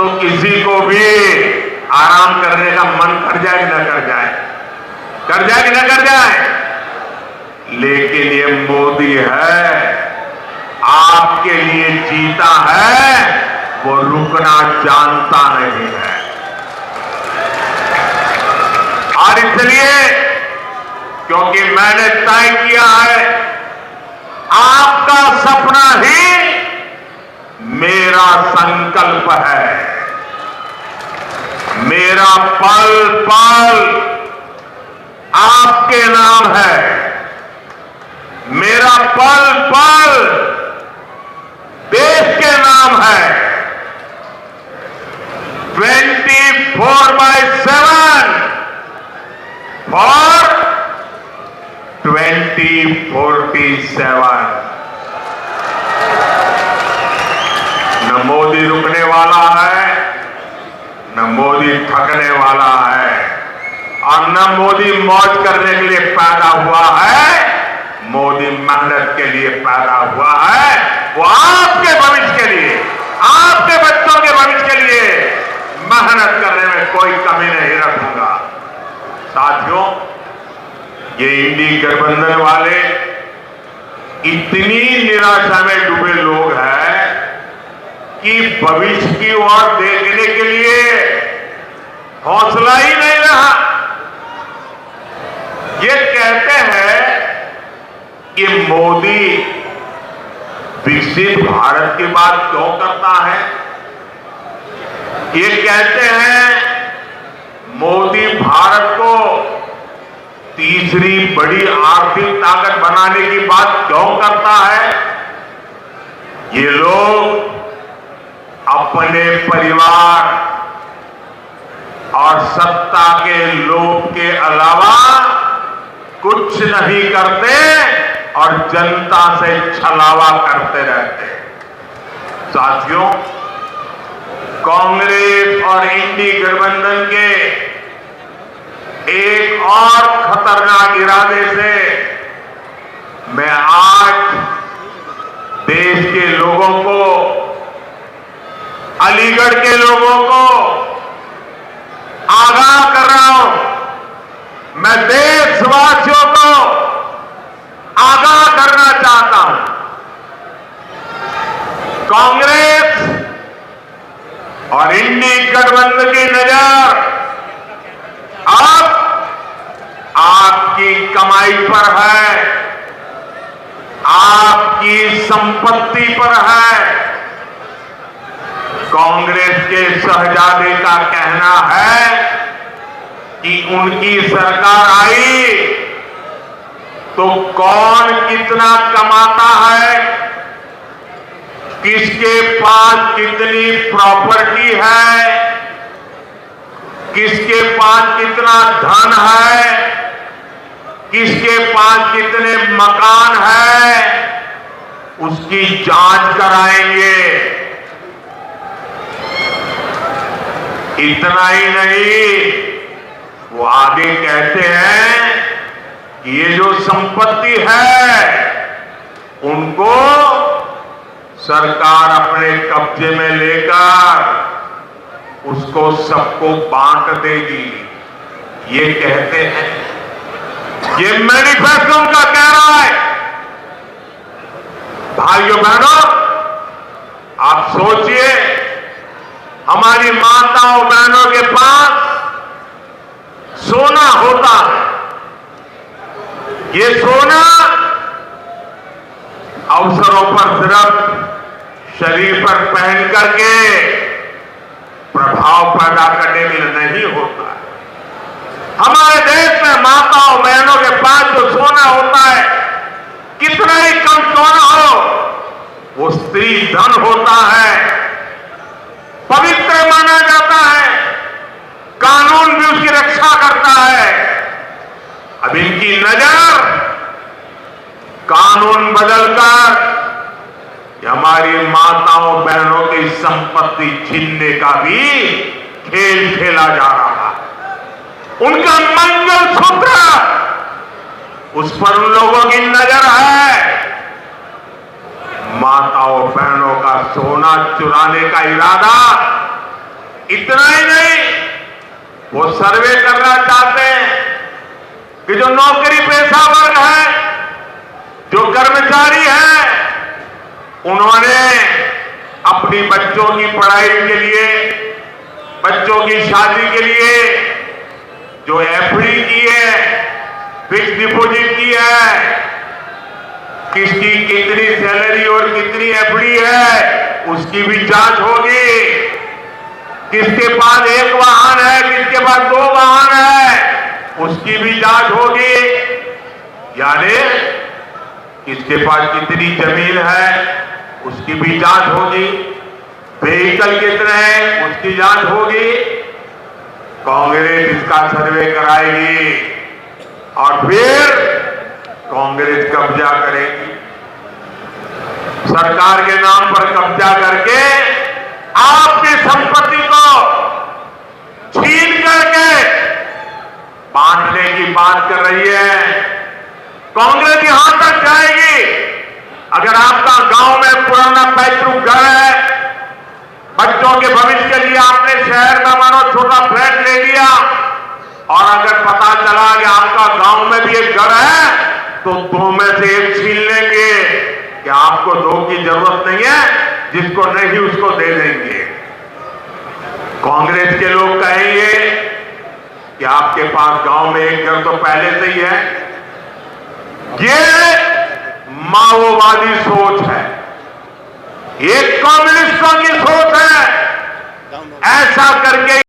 तो किसी को भी आराम करने का मन कर जाए कि न कर जाए, कर जाए कि न कर जाए। लेकिन ये मोदी है, आपके लिए जीता है, वो रुकना जानता नहीं है। और इसलिए क्योंकि मैंने तय किया है, आपका सपना ही मेरा संकल्प है। मेरा पल पल आपके नाम है। मेरा पल पल देश के नाम है। 24/7 फॉर 2047। न मोदी रुकने वाला है, न मोदी थकने वाला है, और न मोदी मौज करने के लिए पैदा हुआ है। मोदी मेहनत के लिए पैदा हुआ है। वो आपके भविष्य के लिए, आपके बच्चों के भविष्य के लिए मेहनत करने में कोई कमी नहीं रखूंगा। साथियों, ये इंडी गठबंधन वाले इतनी निराशा में डूबे लोग हैं कि भविष्य की ओर देखने के लिए हौसला ही नहीं रहा। ये कहते हैं कि मोदी विकसित भारत की बात क्यों करता है। ये कहते हैं मोदी भारत को तीसरी बड़ी आर्थिक ताकत बनाने की बात क्यों करता है। ये लोग अपने परिवार और सत्ता के लोभ के अलावा कुछ नहीं करते और जनता से छलावा करते रहते। साथियों, कांग्रेस और इंडी गठबंधन के एक और खतरनाक इरादे से मैं आज देश के लोगों को, अलीगढ़ के लोगों को आगाह कर रहा हूं। मैं देशवासियों को आगाह करना चाहता हूं। कांग्रेस और इंडी गठबंधन की नजर अब आपकी कमाई पर है, आपकी संपत्ति पर है। कांग्रेस के शहजादे का कहना है कि उनकी सरकार आई तो कौन कितना कमाता है, किसके पास कितनी प्रॉपर्टी है, किसके पास कितना धन है, किसके पास कितने मकान है, उसकी जांच कराएंगे। इतना ही नहीं, वो आगे कहते हैं कि ये जो संपत्ति है उनको सरकार अपने कब्जे में लेकर उसको सबको बांट देगी। ये कहते हैं, ये मैनिफेस्टो उनका कह रहा है। भाइयों बहनों, आप सोचिए, हमारी माताओं बहनों के पास सोना होता है। ये सोना अवसरों पर सिर्फ शरीर पर पहन करके प्रभाव पैदा करने के लिए नहीं होता है। हमारे देश में माताओं बहनों के पास जो सोना होता है, कितना ही कम सोना हो, वो स्त्री धन होता है, पवित्र माना जाता है, कानून भी उसकी रक्षा करता है। अब इनकी नजर कानून बदलकर हमारी माताओं बहनों की संपत्ति छीनने का भी खेल खेला जा रहा है। उनका मंगलसूत्र, उस पर उन लोगों की नजर है। माताओं बहनों का सोना चुराने का इरादा इतना ही नहीं, वो सर्वे करना चाहते हैं कि जो नौकरी पेशा वर्ग है, जो कर्मचारी है, उन्होंने अपनी बच्चों की पढ़ाई के लिए, बच्चों की शादी के लिए जो एफडी की है, फिक्स डिपॉजिट की है, किसकी कितनी सैलरी और कितनी एफडी है, उसकी भी जांच होगी। किसके पास एक वाहन है, किसके पास 2 वाहन है, उसकी भी जांच होगी। यानी किसके पास कितनी जमीन है, उसकी भी जांच होगी। व्हीकल कितने हैं, उसकी जांच होगी। कांग्रेस इसका सर्वे कराएगी और फिर कांग्रेस कब्जा करेगी। सरकार के नाम पर कब्जा करके आपकी संपत्ति को छीन करके बांटने की बात कर रही है। कांग्रेस यहां तक जाएगी, अगर आपका गांव में पुराना पैतृक घर है, बच्चों के भविष्य के लिए आपने शहर में मानो छोटा फ्लैट ले लिया, और अगर पता चला कि आपका गांव में भी एक घर है, तो 2 में से 1 छीन लेंगे कि आपको 2 की जरूरत नहीं है, जिसको नहीं उसको दे देंगे। कांग्रेस के लोग कहेंगे कि आपके पास गांव में एक घर तो पहले से ही है। ये माओवादी सोच है, ये कम्युनिस्टों की सोच है। ऐसा करके